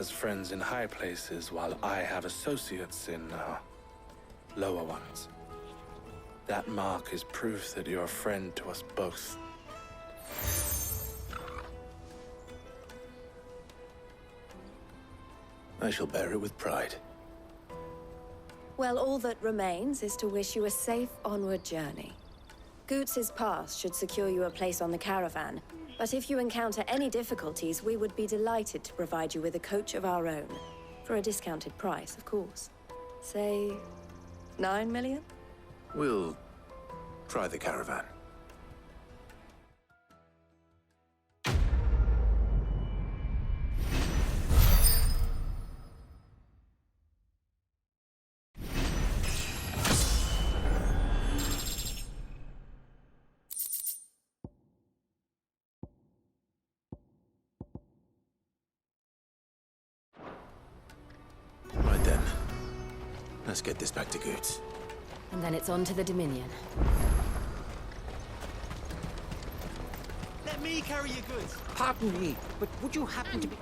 As friends in high places, while I have associates in, lower ones. That mark is proof that you're a friend to us both. I shall bear it with pride. Well, all that remains is to wish you a safe onward journey. Goots's pass should secure you a place on the caravan, but if you encounter any difficulties, we would be delighted to provide you with a coach of our own. For a discounted price, of course. Say, 9 million? We'll try the caravan. Right then. Let's get this back to Goots. And then it's on to the Dominion. Let me carry your goods. Pardon me, but would you happen to be...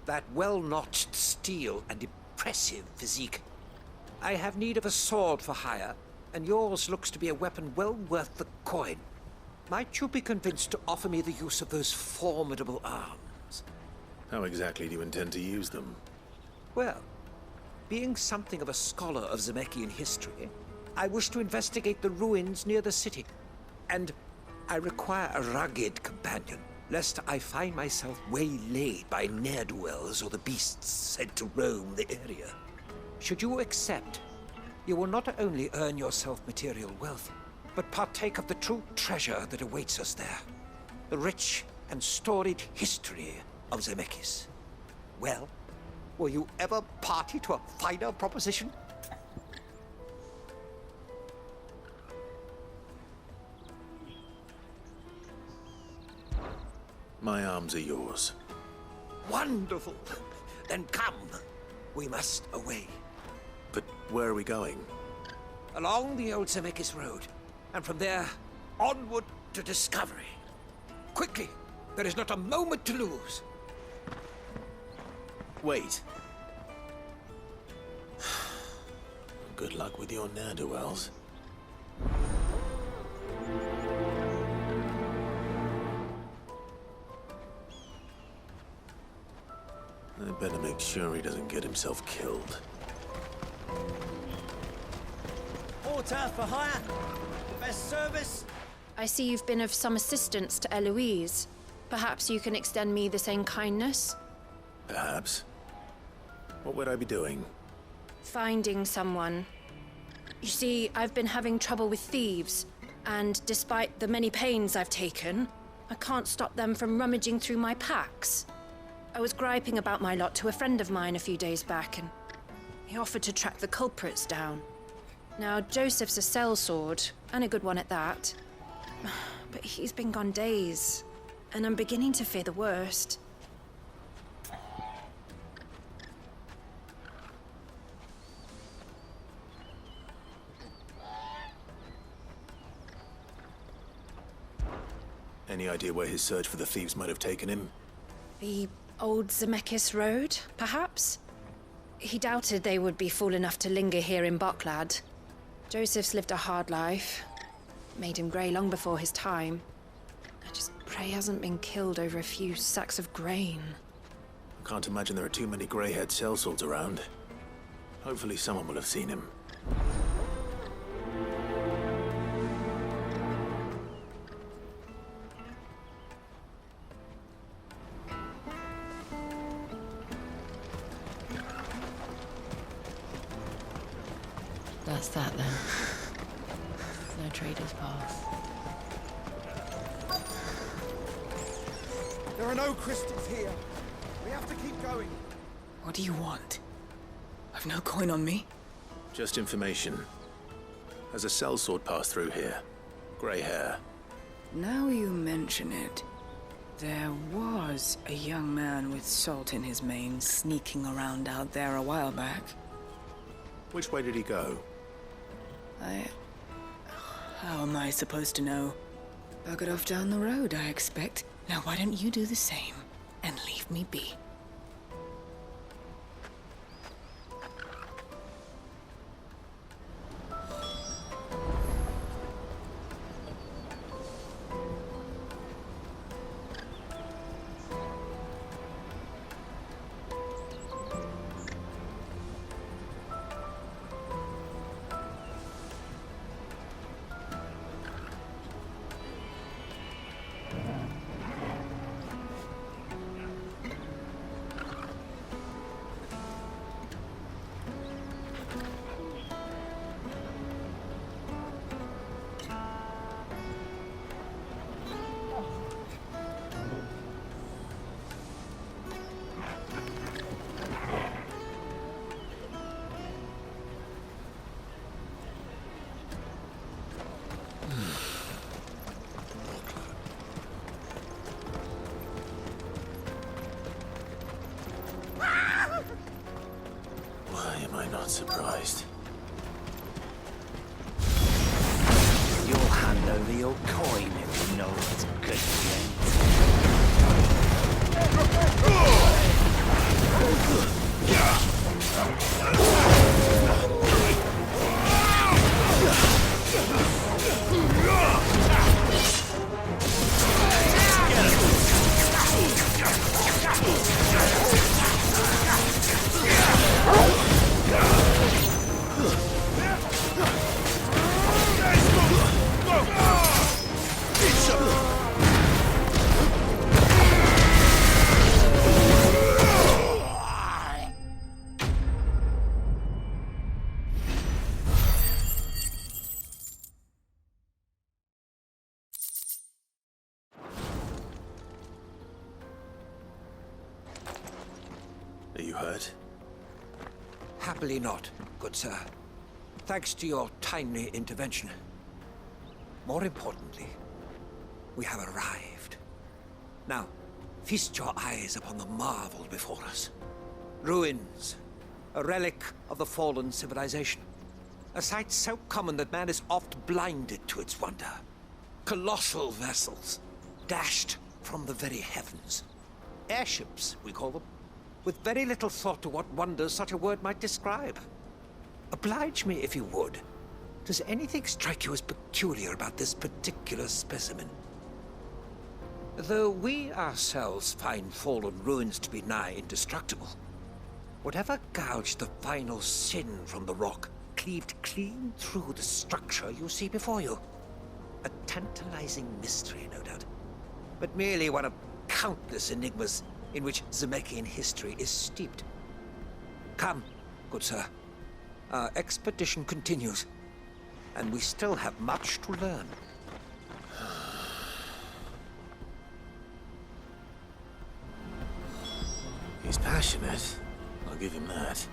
That well-notched steel and impressive physique. I have need of a sword for hire, and yours looks to be a weapon well worth the coin. Might you be convinced to offer me the use of those formidable arms? How exactly do you intend to use them? Well, being something of a scholar of Zemeckis history, I wish to investigate the ruins near the city. And I require a rugged companion, lest I find myself waylaid by ne'er-do-wells or the beasts sent to roam the area. Should you accept, you will not only earn yourself material wealth, but partake of the true treasure that awaits us there. The rich and storied history of Zemeckis. Well, were you ever party to a finer proposition? My arms are yours. Wonderful! Then come. We must away. But where are we going? Along the old Zemeckis Road, and from there, onward to discovery. Quickly! There is not a moment to lose. Wait. Good luck with your ne'er-do-wells. I better make sure he doesn't get himself killed. Porter for hire. Best service. I see you've been of some assistance to Eloise. Perhaps you can extend me the same kindness? Perhaps. What would I be doing? Finding someone. You see, I've been having trouble with thieves, and despite the many pains I've taken, I can't stop them from rummaging through my packs. I was griping about my lot to a friend of mine a few days back, and he offered to track the culprits down. Now, Joseph's a sellsword, and a good one at that. But he's been gone days, and I'm beginning to fear the worst. Any idea where his search for the thieves might have taken him? The old Zemeckis Road, perhaps? He doubted they would be fool enough to linger here in Boklad. Joseph's lived a hard life. Made him grey long before his time. I just pray he hasn't been killed over a few sacks of grain. I can't imagine there are too many grey-haired sellswords around. Hopefully someone will have seen him. That's that then. No trader's pass. There are no crystals here. We have to keep going. What do you want? I've no coin on me. Just information. Has a sellsword passed through here? Grey hair. Now you mention it, there was a young man with salt in his mane sneaking around out there a while back. Which way did he go? How am I supposed to know? Buggered off down the road, I expect. Now why don't you do the same and leave me be? not surprised. You'll hand over your coin if you know what's good for Are you hurt? Happily not, good sir. Thanks to your timely intervention. More importantly, we have arrived. Now, feast your eyes upon the marvel before us. Ruins, a relic of the fallen civilization. A sight so common that man is oft blinded to its wonder. Colossal vessels, dashed from the very heavens. Airships, we call them, with very little thought to what wonders such a word might describe. Oblige me if you would. Does anything strike you as peculiar about this particular specimen? Though we ourselves find fallen ruins to be nigh indestructible, whatever gouged the final sin from the rock cleaved clean through the structure you see before you. A tantalizing mystery, no doubt, but merely one of countless enigmas in which Zemeckis history is steeped. Come, good sir. Our expedition continues, and we still have much to learn. He's passionate. I'll give him that.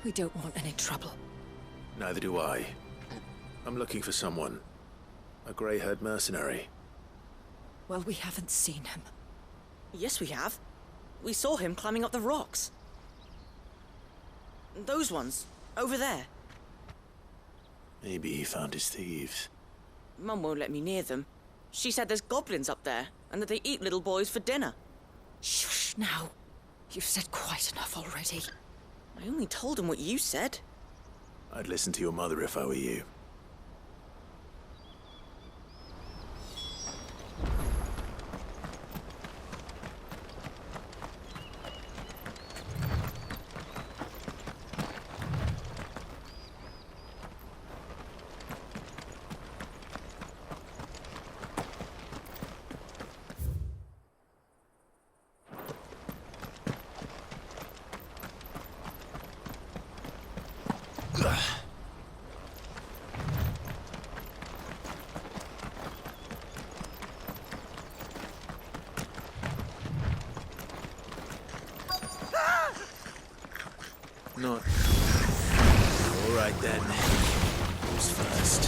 We don't want any trouble. Neither do I. I'm looking for someone. A grey-haired mercenary. Well, we haven't seen him. Yes, we have. We saw him climbing up the rocks. Those ones, over there. Maybe he found his thieves. Mum won't let me near them. She said there's goblins up there, and that they eat little boys for dinner. Shush now. You've said quite enough already. I only told him what you said. I'd listen to your mother if I were you. Not. All right then. Who's first?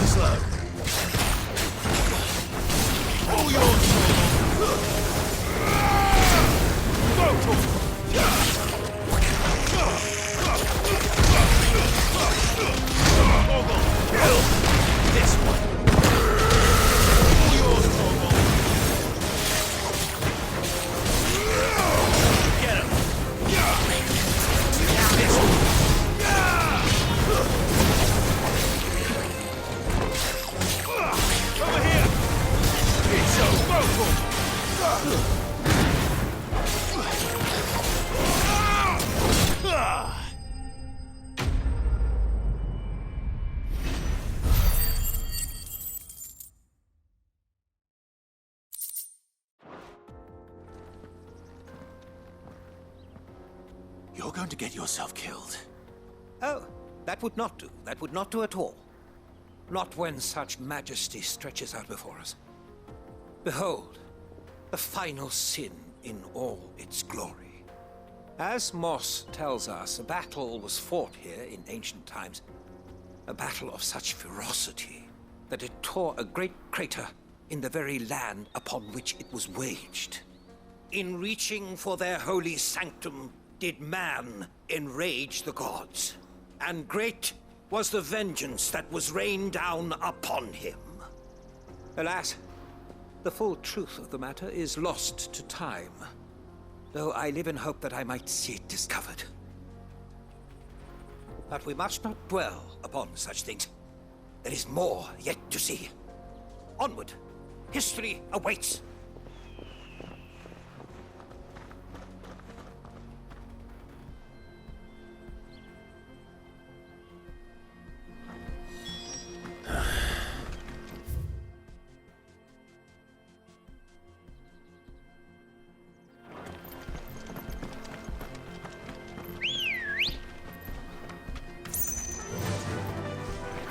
Slow. All yours. This one. All yours, Torgal. Get him. This one. Over here. It's so vocal. You're going to get yourself killed. Oh, that would not do. That would not do at all. Not when such majesty stretches out before us. Behold, the final sin in all its glory. As Moss tells us, a battle was fought here in ancient times. A battle of such ferocity that it tore a great crater in the very land upon which it was waged. In reaching for their holy sanctum, did man enrage the gods, and great was the vengeance that was rained down upon him. Alas, the full truth of the matter is lost to time, though I live in hope that I might see it discovered. But we must not dwell upon such things. There is more yet to see. Onward! History awaits!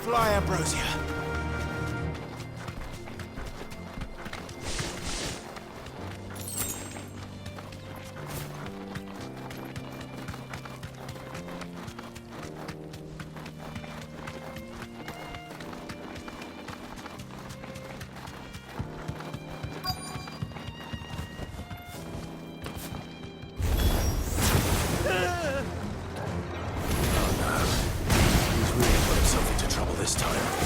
Fly, Ambrosia. This time.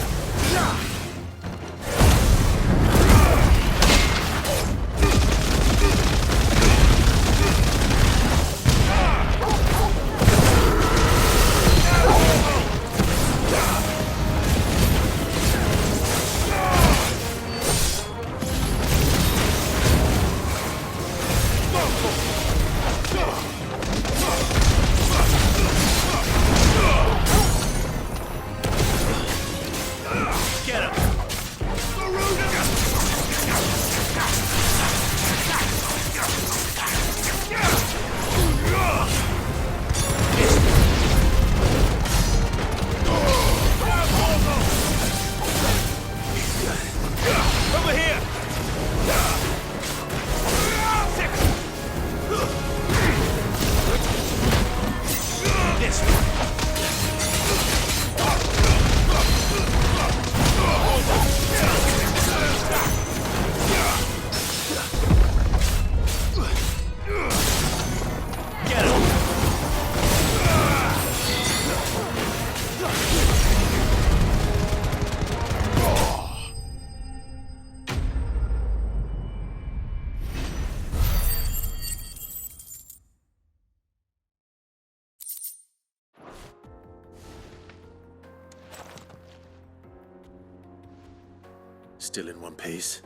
Still in one piece?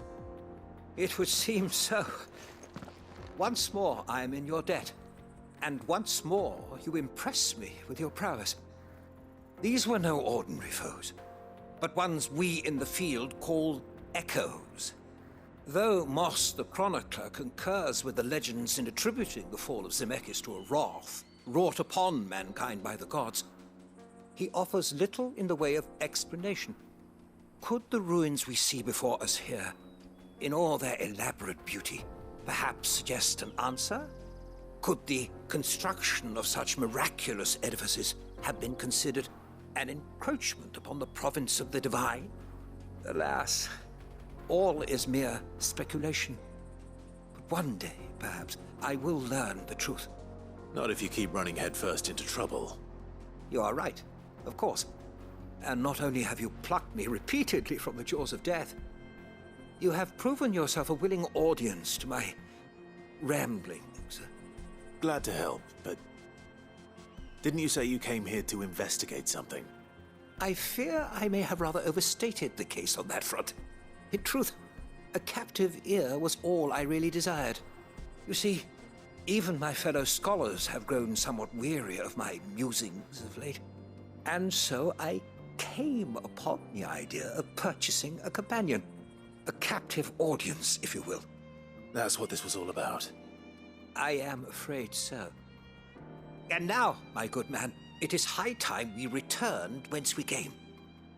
It would seem so. Once more I am in your debt, and once more you impress me with your prowess. These were no ordinary foes, but ones we in the field call echoes. Though Moss the Chronicler concurs with the legends in attributing the fall of Zemeckis to a wrath wrought upon mankind by the gods, he offers little in the way of explanation. Could the ruins we see before us here, in all their elaborate beauty, perhaps suggest an answer? Could the construction of such miraculous edifices have been considered an encroachment upon the province of the divine? Alas, all is mere speculation. But one day, perhaps, I will learn the truth. Not if you keep running headfirst into trouble. You are right, of course. And not only have you plucked me repeatedly from the jaws of death, you have proven yourself a willing audience to my ramblings. Glad to help, but didn't you say you came here to investigate something? I fear I may have rather overstated the case on that front. In truth, a captive ear was all I really desired. You see, even my fellow scholars have grown somewhat weary of my musings of late. And so I came upon the idea of purchasing a companion. A captive audience, if you will. That's what this was all about. I am afraid so. And now, my good man, it is high time we returned whence we came.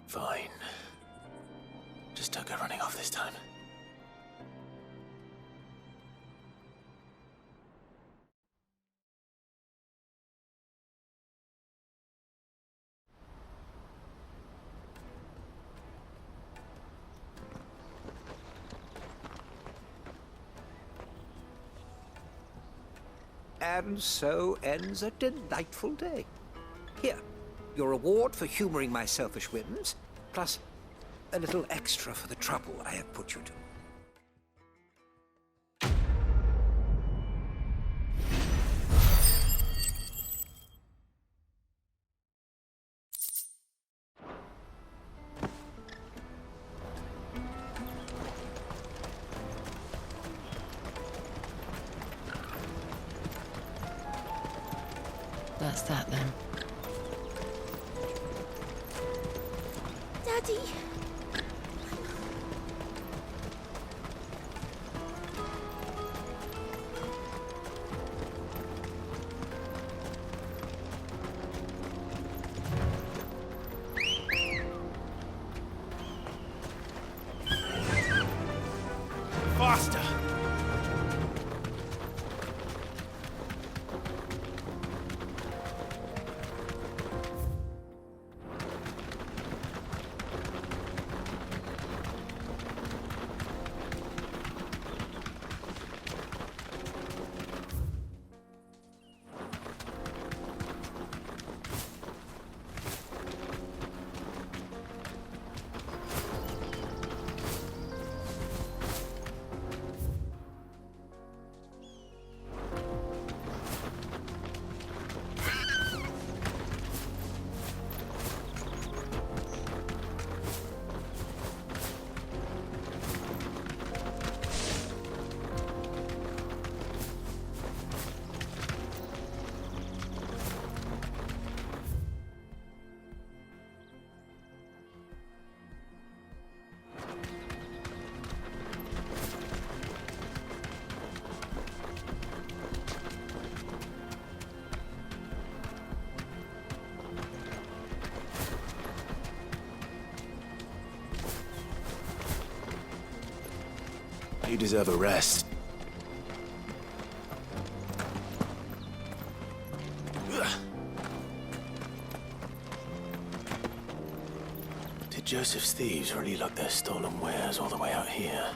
Fine. Just don't go running off this time. And so ends a delightful day. Here, your reward for humoring my selfish whims, plus a little extra for the trouble I have put you to. That's that then. Daddy! Faster! You deserve a rest. Did Joseph's thieves really lug their stolen wares all the way out here?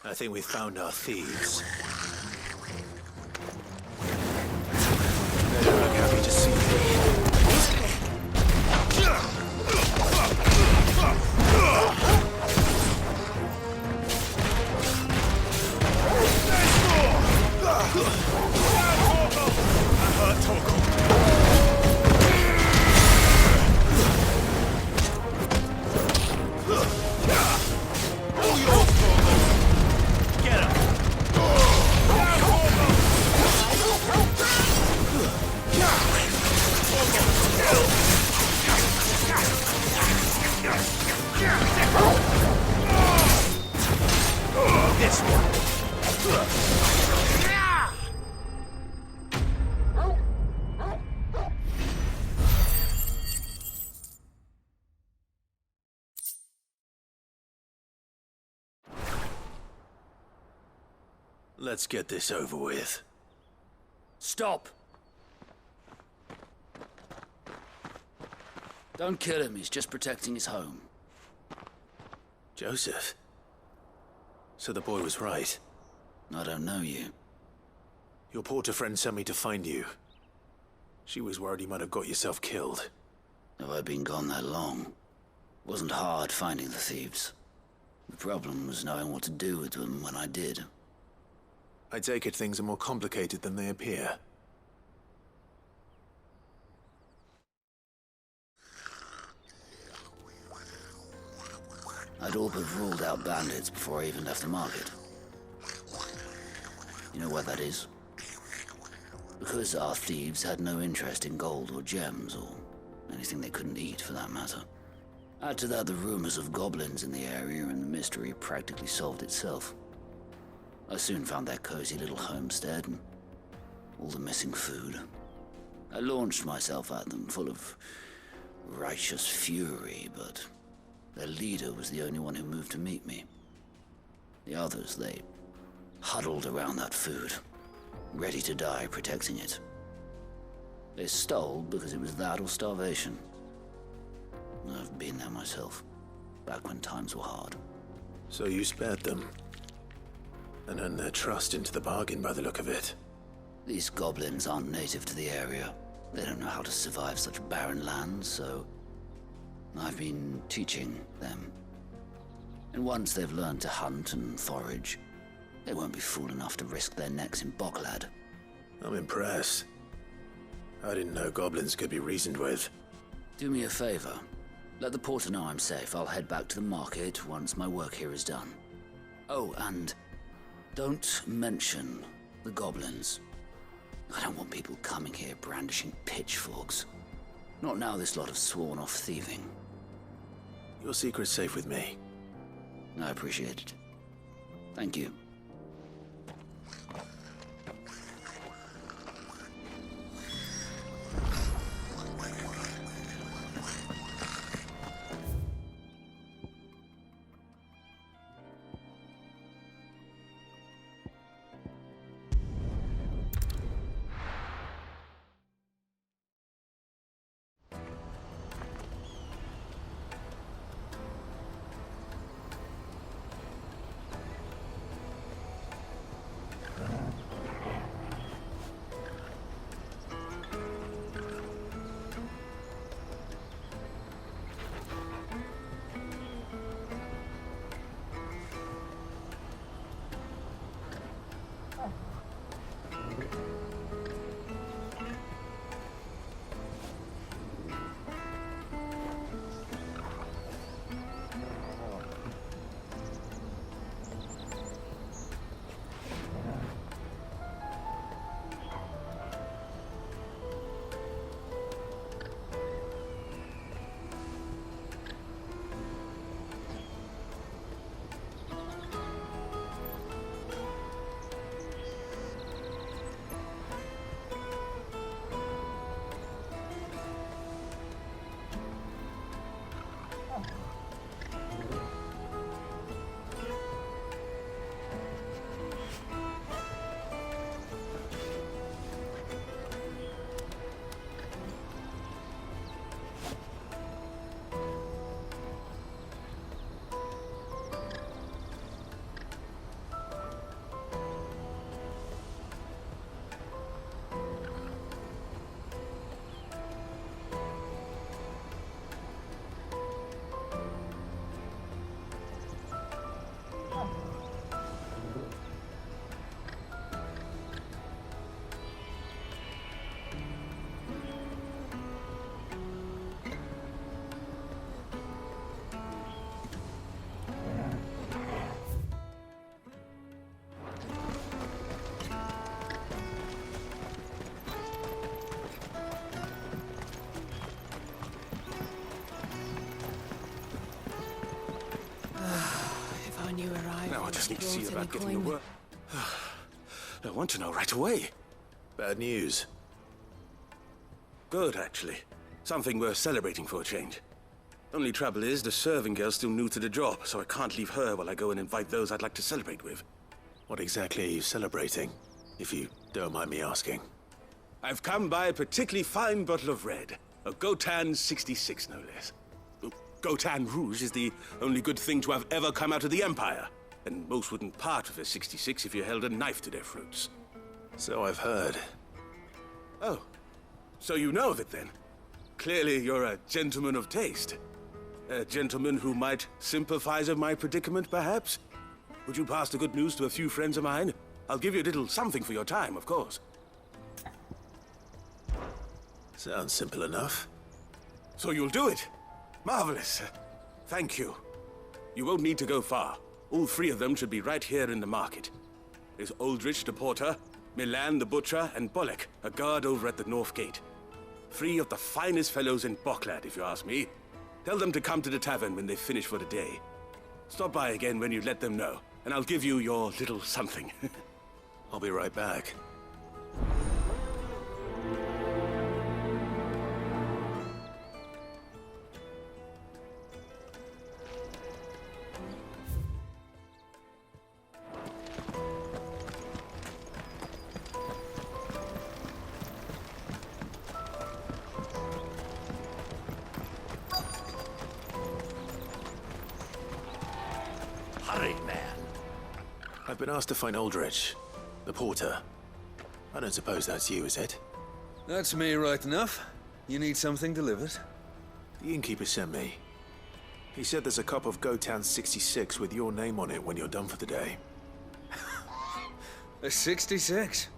I think we found our thieves. They don't look happy to see me. Let's get this over with. Stop! Don't kill him, he's just protecting his home. Joseph? So the boy was right. I don't know you. Your porter friend sent me to find you. She was worried you might have got yourself killed. Have I been gone that long? Wasn't hard finding the thieves. The problem was knowing what to do with them when I did. I take it things are more complicated than they appear. I'd all but ruled out bandits before I even left the market. You know why that is? Because our thieves had no interest in gold or gems, or anything they couldn't eat for that matter. Add to that the rumors of goblins in the area, and the mystery practically solved itself. I soon found their cozy little homestead, and all the missing food. I launched myself at them, full of righteous fury, but their leader was the only one who moved to meet me. The others, they huddled around that food, ready to die protecting it. They stole because it was that or starvation. I've been there myself, back when times were hard. So you spared them, and earned their trust into the bargain by the look of it. These goblins aren't native to the area. They don't know how to survive such barren lands, so I've been teaching them. And once they've learned to hunt and forage, they won't be fool enough to risk their necks in Bocklad. I'm impressed. I didn't know goblins could be reasoned with. Do me a favor. Let the porter know I'm safe. I'll head back to the market once my work here is done. Oh, and don't mention the goblins. I don't want people coming here brandishing pitchforks. Not now this lot have sworn off thieving. Your secret's safe with me. I appreciate it. Thank you. Now I just need to see about getting the work. I want to know right away. Bad news. Good, actually. Something worth celebrating for a change. Only trouble is, the serving girl's still new to the job, so I can't leave her while I go and invite those I'd like to celebrate with. What exactly are you celebrating, if you don't mind me asking? I've come by a particularly fine bottle of red. A Gotan 66, no less. Gotan Rouge is the only good thing to have ever come out of the Empire. And most wouldn't part with a 66 if you held a knife to their throats. So I've heard. Oh, so you know of it then? Clearly you're a gentleman of taste. A gentleman who might sympathize with my predicament, perhaps? Would you pass the good news to a few friends of mine? I'll give you a little something for your time, of course. Sounds simple enough. So you'll do it? Marvelous. Thank you. You won't need to go far. All three of them should be right here in the market. There's Aldrich the porter, Milan the butcher, and Bolek, a guard over at the north gate. Three of the finest fellows in Boklad, if you ask me. Tell them to come to the tavern when they've finished for the day. Stop by again when you let them know, and I'll give you your little something. I'll be right back. Hurry, man. I've been asked to find Aldrich, the porter. I don't suppose that's you, is it? That's me right enough. You need something delivered? The innkeeper sent me. He said there's a cup of Gotan 66 with your name on it when you're done for the day. A 66?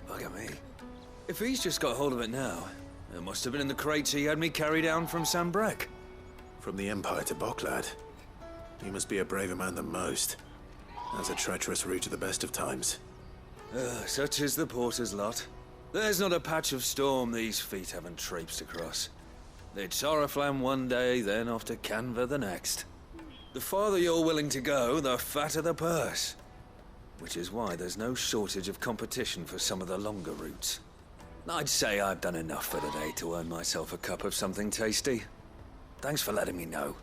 Bugger me. If he's just got hold of it now, it must have been in the crates he had me carry down from Sambrek. From the Empire to Boklad. He must be a braver man than most. That's a treacherous route at the best of times. Such is the porter's lot. There's not a patch of storm these feet haven't traipsed across. It's Oriflamme one day, then off to Canva the next. The farther you're willing to go, the fatter the purse. Which is why there's no shortage of competition for some of the longer routes. I'd say I've done enough for today to earn myself a cup of something tasty. Thanks for letting me know.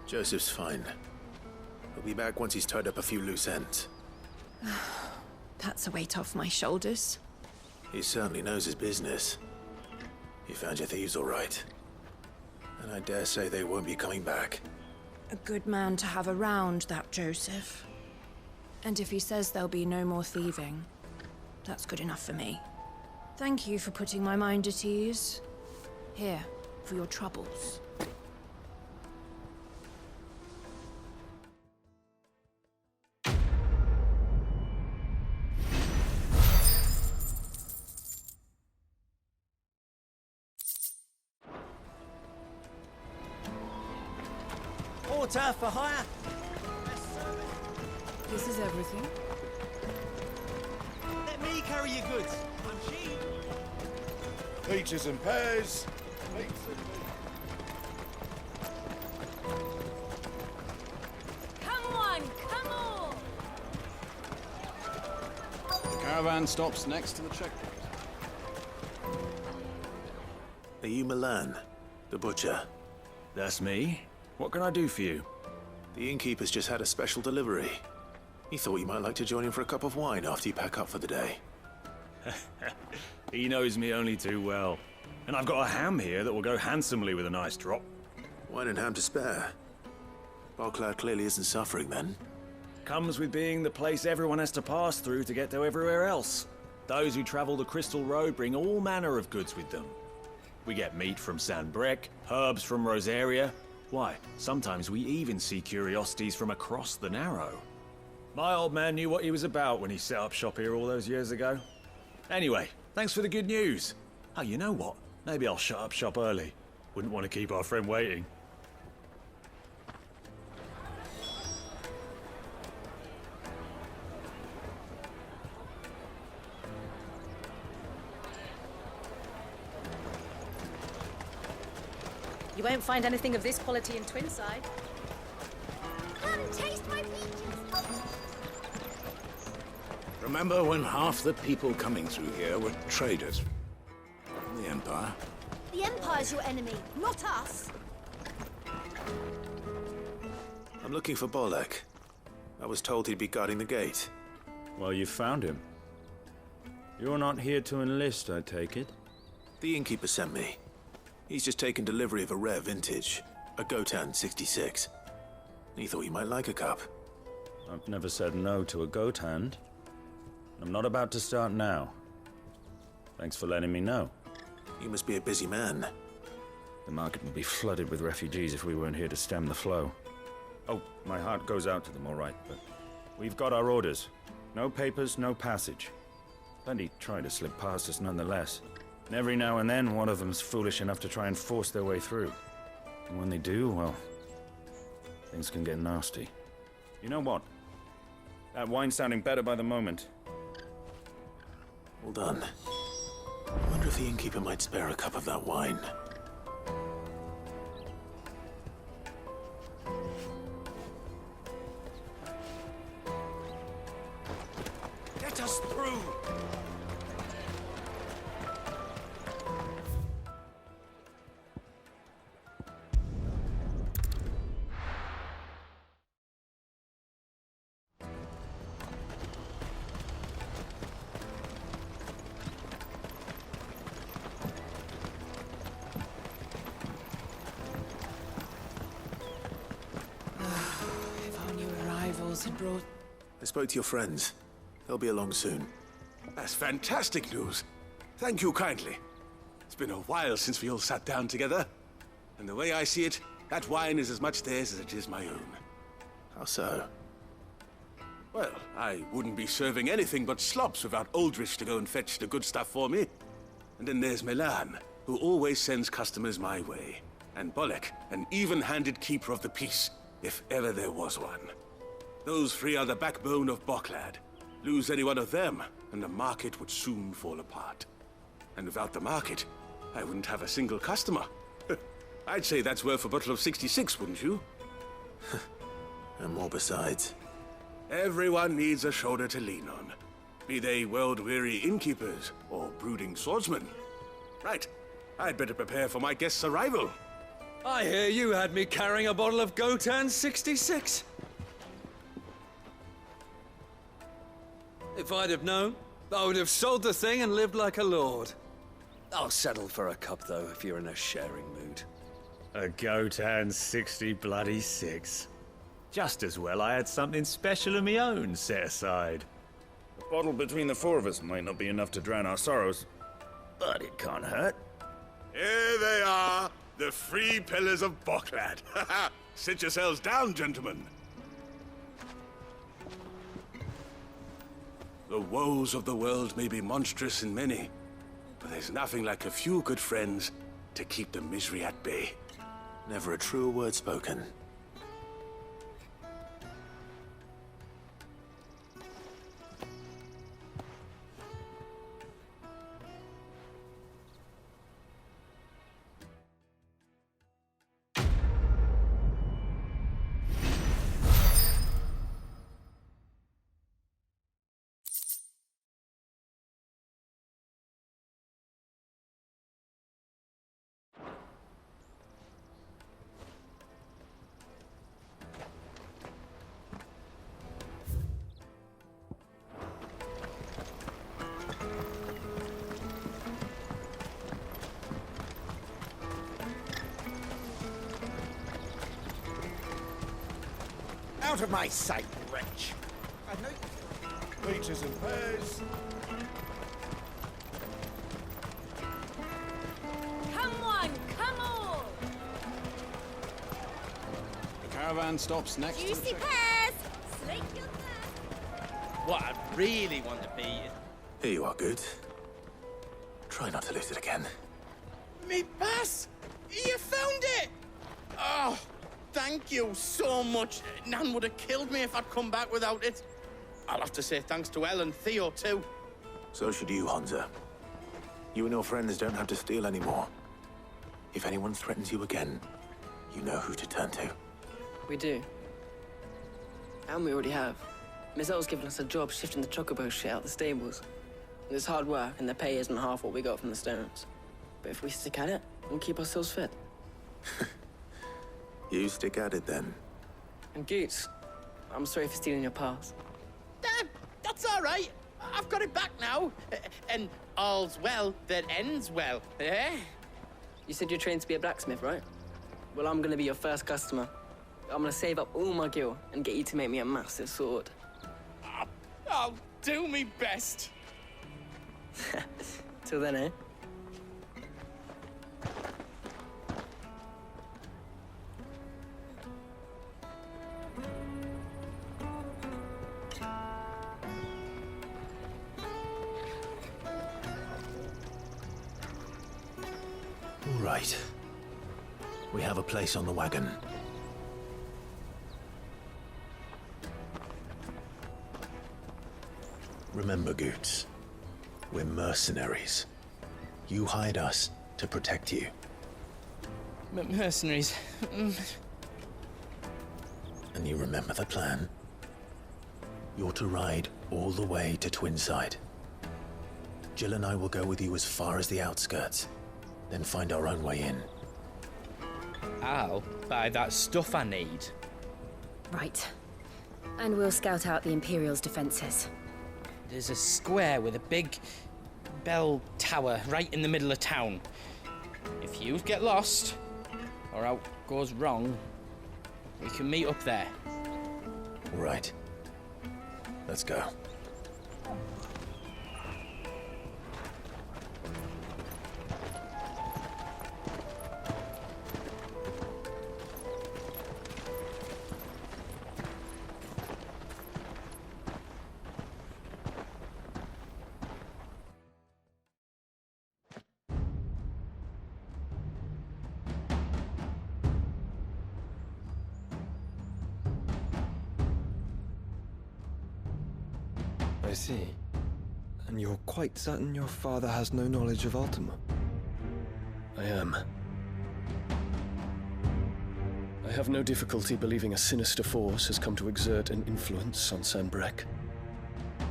Joseph's fine. He'll be back once he's tied up a few loose ends. That's a weight off my shoulders. He certainly knows his business. You found your thieves all right. And I dare say they won't be coming back. A good man to have around, that Joseph. And if he says there'll be no more thieving, that's good enough for me. Thank you for putting my mind at ease. Here, for your troubles. Porter for hire. This is everything. Let me carry your goods. I'm cheap. Peaches and pears. Come on, come on! The caravan stops next to the checkpoint. Are you Milan, the butcher? That's me. What can I do for you? The innkeeper's just had a special delivery. He thought you might like to join him for a cup of wine after you pack up for the day. He knows me only too well. And I've got a ham here that will go handsomely with a nice drop. Wine and ham to spare. Boklad clearly isn't suffering then. Comes with being the place everyone has to pass through to get to everywhere else. Those who travel the Crystal Road bring all manner of goods with them. We get meat from Sambrek, herbs from Rosaria. Why, sometimes we even see curiosities from across the Narrow. My old man knew what he was about when he set up shop here all those years ago. Anyway, thanks for the good news. Oh, you know what? Maybe I'll shut up shop early. Wouldn't want to keep our friend waiting. You won't find anything of this quality in Twinside. Come taste my peaches! Remember when half the people coming through here were traders? The Empire. The Empire's your enemy, not us! I'm looking for Bolek. I was told he'd be guarding the gate. Well, you found him. You're not here to enlist, I take it? The innkeeper sent me. He's just taken delivery of a rare vintage, a Gotan 66. He thought you might like a cup. I've never said no to a goat hand. I'm not about to start now. Thanks for letting me know. You must be a busy man. The market would be flooded with refugees if we weren't here to stem the flow. Oh, my heart goes out to them, all right, but we've got our orders. No papers, no passage. Plenty try to slip past us nonetheless. And every now and then, one of them's foolish enough to try and force their way through. And when they do, well, things can get nasty. You know what? That wine's sounding better by the moment. Well done. I wonder if the innkeeper might spare a cup of that wine. Get us through! Had brought... I spoke to your friends. They'll be along soon. That's fantastic news. Thank you kindly. It's been a while since we all sat down together. And the way I see it, that wine is as much theirs as it is my own. How so? Well, I wouldn't be serving anything but slops without Aldrich to go and fetch the good stuff for me. And then there's Milan, who always sends customers my way. And Bolek, an even-handed keeper of the peace, if ever there was one. Those three are the backbone of Boklad. Lose any one of them, and the market would soon fall apart. And without the market, I wouldn't have a single customer. I'd say that's worth a bottle of 66, wouldn't you? And more besides. Everyone needs a shoulder to lean on. Be they world-weary innkeepers or brooding swordsmen. Right, I'd better prepare for my guest's arrival. I hear you had me carrying a bottle of Gotan 66. If I'd have known, I would have sold the thing and lived like a lord. I'll settle for a cup, though, if you're in a sharing mood. A Gotan 66. Just as well I had something special of my own set aside. A bottle between the four of us might not be enough to drown our sorrows, but it can't hurt. Here they are, the three pillars of Boklad. Sit yourselves down, gentlemen. The woes of the world may be monstrous in many, but there's nothing like a few good friends to keep the misery at bay. Never a truer word spoken. Out of my sight, wretch! Peaches and pears. Come on, come on! The caravan stops next to Juicy the... pears! Slake your thirst! What I really want to be is... Here you are, Good. Try not to lose it again. Me pass! You found it! Oh, thank you so much. Nan would have killed me if I'd come back without it. I'll have to say thanks to Elle and Theo, too. So should you, Hansa. You and your friends don't have to steal anymore. If anyone threatens you again, you know who to turn to. We do. And we already have. Miss Elle's given us a job shifting the chocobo shit out the stables. And it's hard work, and the pay isn't half what we got from the stones. But if we stick at it, we'll keep ourselves fit. You stick at it, then. And Goots, I'm sorry for stealing your pass. That's all right. I've got it back now. And all's well that ends well, eh? You said you're trained to be a blacksmith, right? Well, I'm gonna be your first customer. I'm gonna save up all my gil and get you to make me a massive sword. I'll do me best. Till then, eh? All right. We have a place on the wagon. Remember, Goots, we're mercenaries. You hired us to protect you. Mercenaries. And you remember the plan? You're to ride all the way to Twinside. Jill and I will go with you as far as the outskirts, then find our own way in. I'll buy that stuff I need. Right. And we'll scout out the Imperial's defenses. There's a square with a big bell tower right in the middle of town. If you get lost, or out goes wrong, we can meet up there. All right. Let's go. I see. And you're quite certain your father has no knowledge of Ultima? I am. I have no difficulty believing a sinister force has come to exert an influence on Sanbreque.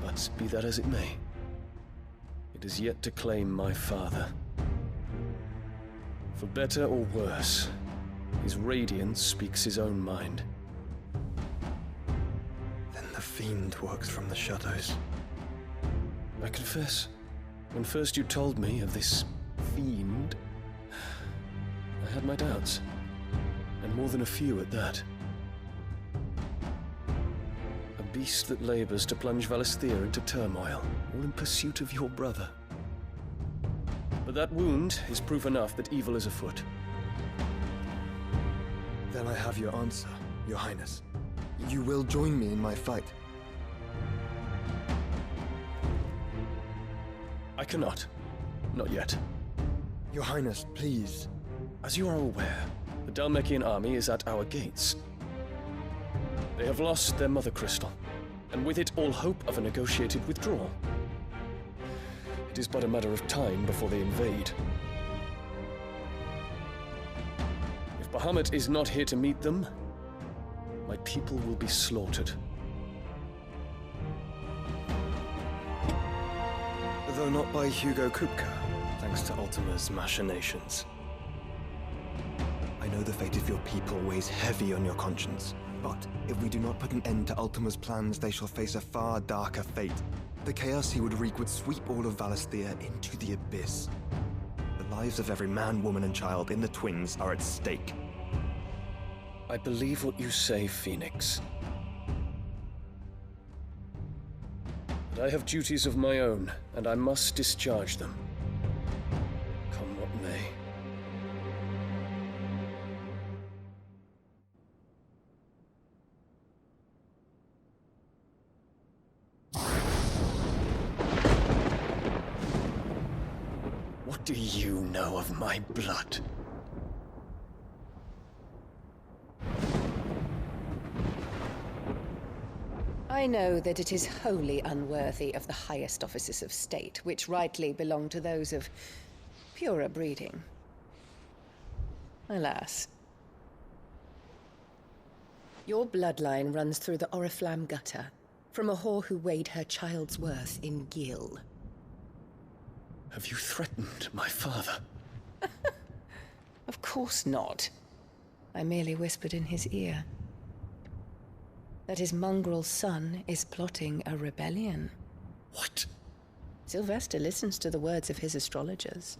But be that as it may, it is yet to claim my father. For better or worse, his radiance speaks his own mind. Then the fiend works from the shadows. I confess, when first you told me of this fiend, I had my doubts, and more than a few at that. A beast that labors to plunge Valisthea into turmoil, all in pursuit of your brother. But that wound is proof enough that evil is afoot. Then I have your answer, Your Highness. You will join me in my fight. I cannot. Not yet. Your Highness, please. As you are aware, the Dhalmekian army is at our gates. They have lost their mother crystal, and with it all hope of a negotiated withdrawal. It is but a matter of time before they invade. If Bahamut is not here to meet them, my people will be slaughtered. Though not by Hugo Kupka, thanks to Ultima's machinations. I know the fate of your people weighs heavy on your conscience, but if we do not put an end to Ultima's plans, they shall face a far darker fate. The chaos he would wreak would sweep all of Valisthea into the abyss. The lives of every man, woman, and child in the Twins are at stake. I believe what you say, Phoenix. But I have duties of my own, and I must discharge them. Come what may. What do you know of my blood? I know that it is wholly unworthy of the highest offices of state, which rightly belong to those of purer breeding. Alas. Your bloodline runs through the Oriflamme gutter, from a whore who weighed her child's worth in gil. Have you threatened my father? Of course not. I merely whispered in his ear that his mongrel son is plotting a rebellion. What? Sylvester listens to the words of his astrologers.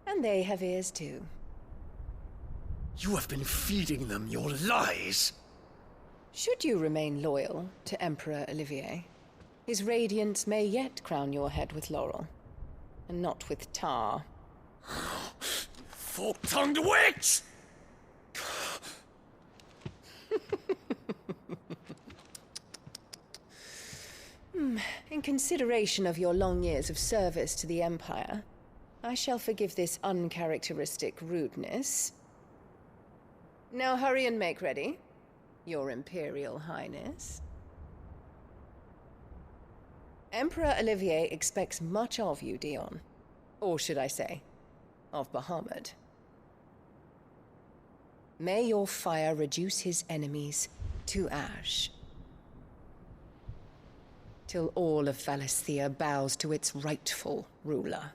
And they have ears too. You have been feeding them your lies! Should you remain loyal to Emperor Olivier, his radiance may yet crown your head with laurel, and not with tar. Fork-tongued witch! In consideration of your long years of service to the Empire, I shall forgive this uncharacteristic rudeness. Now hurry and make ready, Your Imperial Highness. Emperor Olivier expects much of you, Dion. Or should I say, of Bahamut. May your fire reduce his enemies to ash, till all of Valisthea bows to its rightful ruler.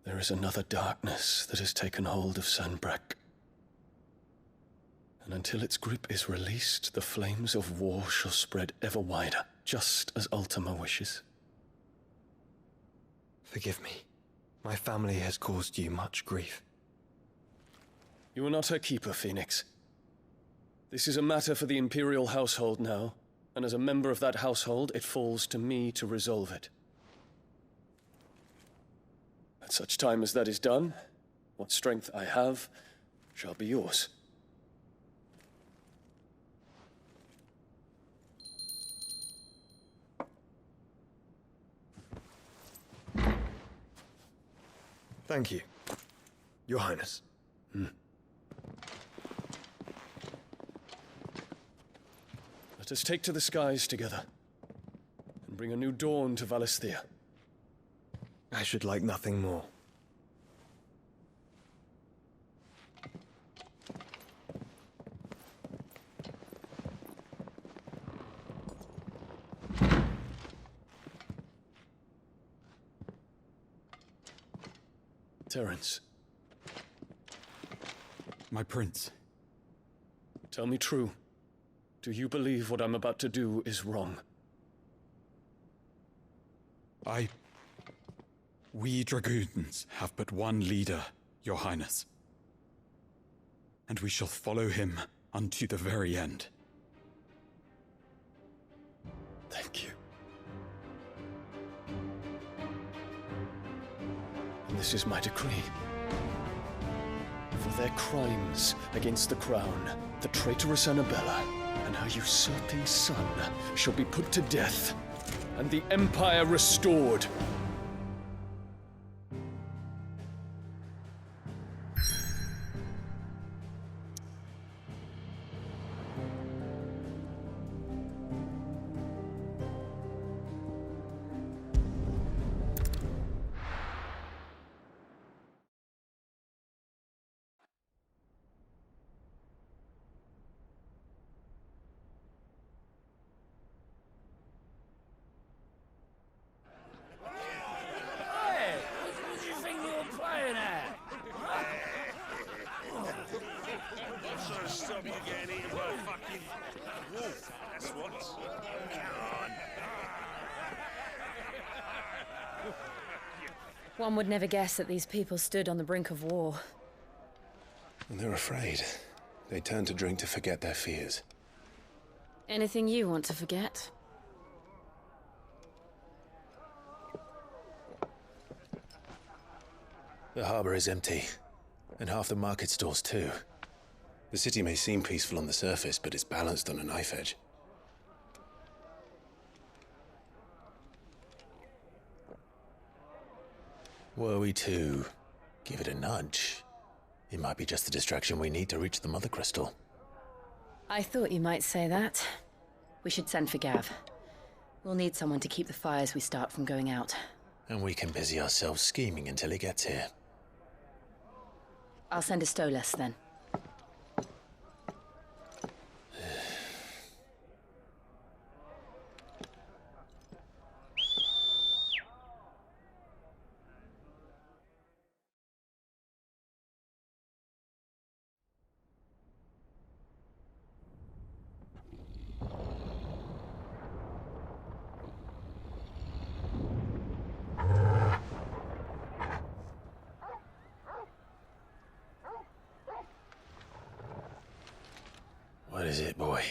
There is another darkness that has taken hold of Sanbreque. And until its grip is released, the flames of war shall spread ever wider, just as Ultima wishes. Forgive me. My family has caused you much grief. You are not her keeper, Phoenix. This is a matter for the Imperial household now, and as a member of that household, it falls to me to resolve it. At such time as that is done, what strength I have shall be yours. Thank you, Your Highness. Let us take to the skies together, and bring a new dawn to Valisthea. I should like nothing more. Terence. My prince. Tell me true. Do you believe what I'm about to do is wrong? We dragoons have but one leader, Your Highness. And we shall follow him unto the very end. Thank you. And this is my decree. For their crimes against the crown, the traitorous Annabella and her usurping son shall be put to death, and the Empire restored. One would never guess that these people stood on the brink of war. And they're afraid. They turn to drink to forget their fears. Anything you want to forget? The harbor is empty, and half the market stalls too. The city may seem peaceful on the surface, but it's balanced on a knife edge. Were we to give it a nudge, it might be just the distraction we need to reach the Mother Crystal. I thought you might say that. We should send for Gav. We'll need someone to keep the fires we start from going out. And we can busy ourselves scheming until he gets here. I'll send a Stolas then. is it, boy?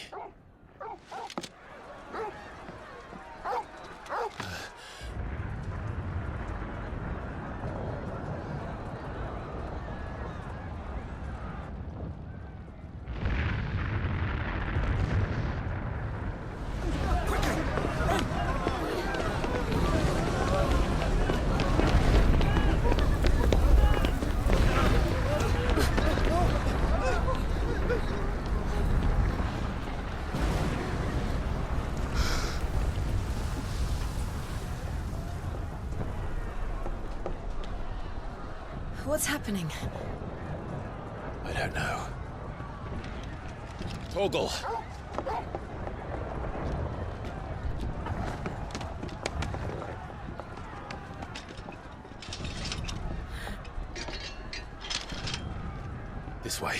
What's happening? I don't know. Torgal! This way.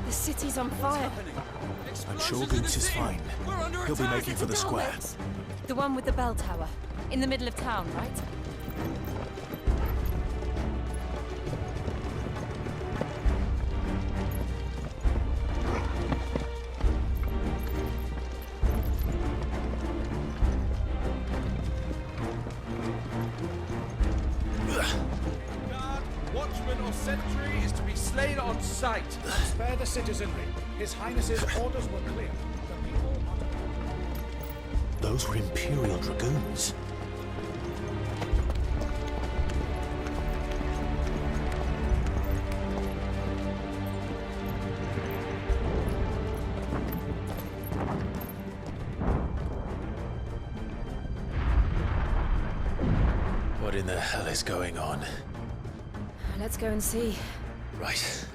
The city's on fire. I'm sure Goots is fine. He'll be making for the square. The one with the bell tower. In the middle of town, right? Watchman or sentry is to be slain on sight. Spare the citizenry. His Highness's orders were clear. The people are... Those were Imperial Dragoons. What in the hell is going on? Let's go and see. Right.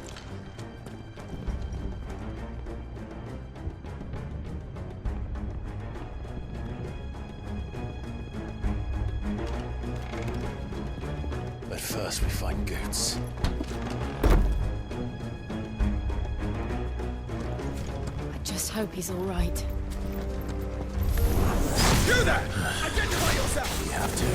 But first we find Goots. I just hope he's all right. You there! Identify yourself! We have to.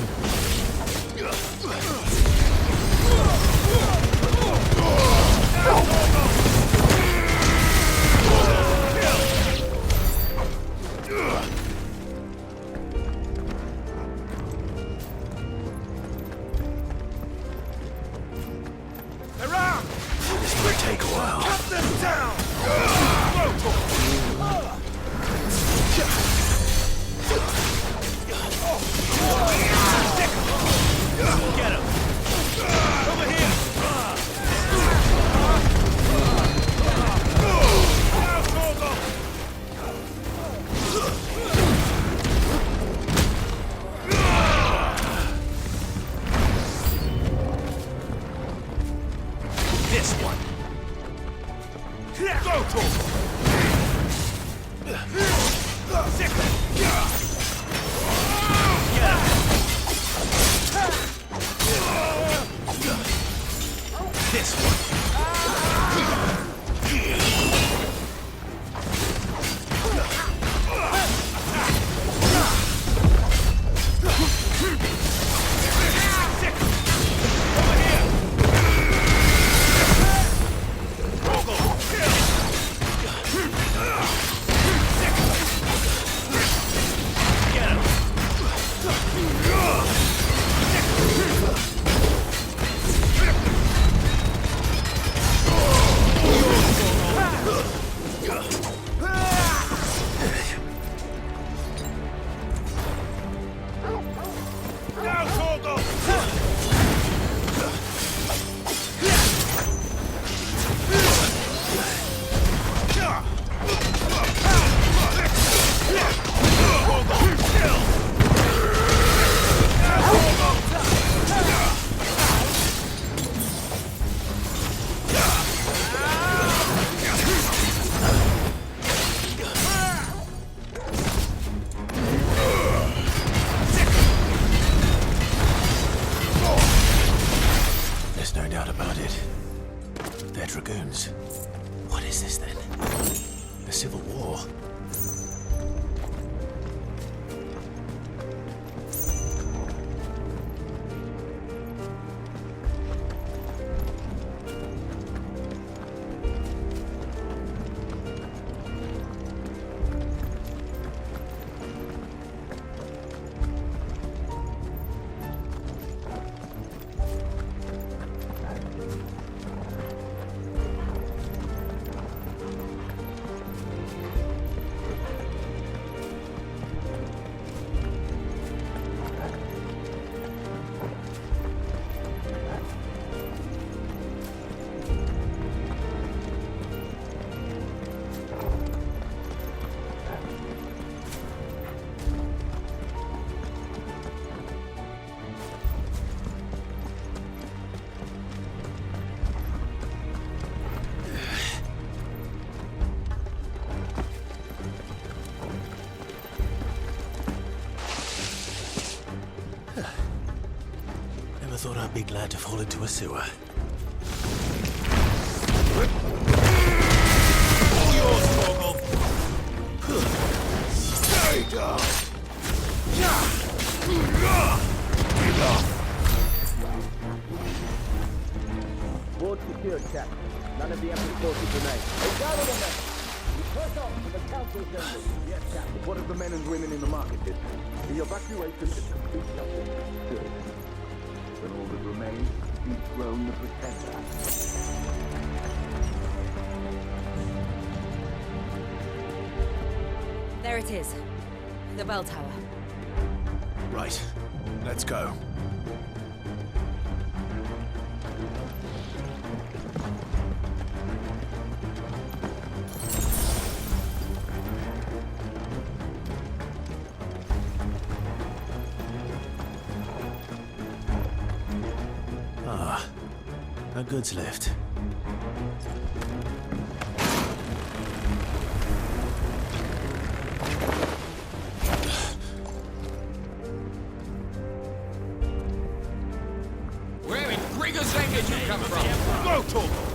This might take a while. Cut them down! Get him! Over here! This one! Go, Torgal! This one! The Civil War. Never thought I'd be glad to fall into a sewer. All yours, Torgal! Stay down! Ward secured, Cap. None of the Emperor's forces remain. Hey, gather the men! We press on to the council assembly. Yes, Captain. What of the men and women in the market district? The evacuation is complete. Good. Then all that remains is to dethrone the Pretender. There it is. The bell tower. Right. Let's go. Ah, a goods lift. Where in Grigger's End did you come from? Go, Torgal!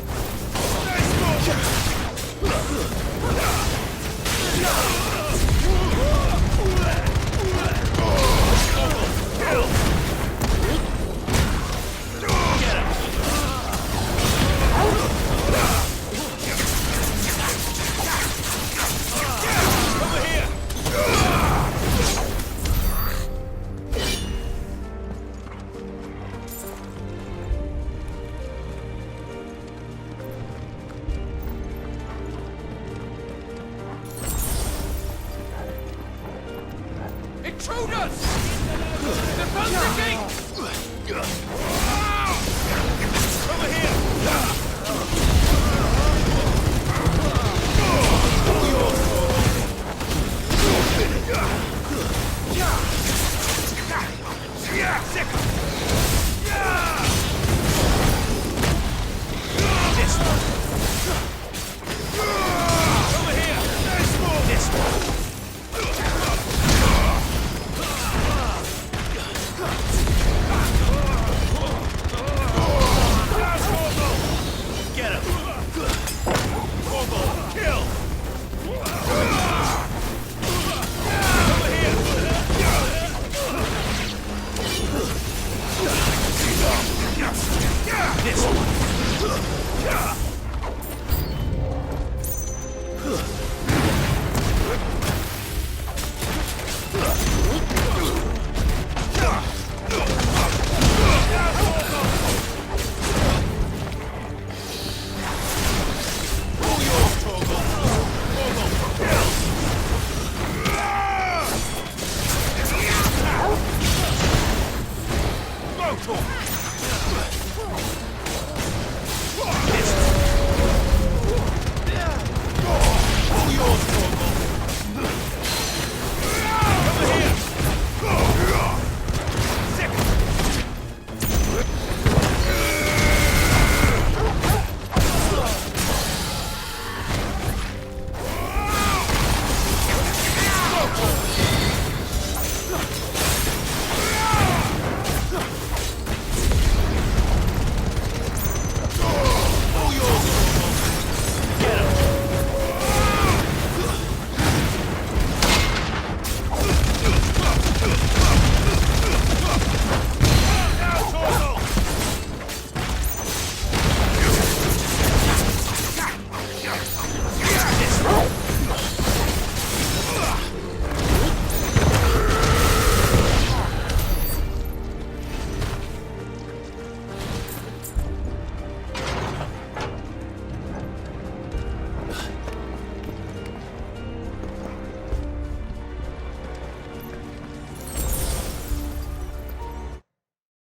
Intruders! They're approaching!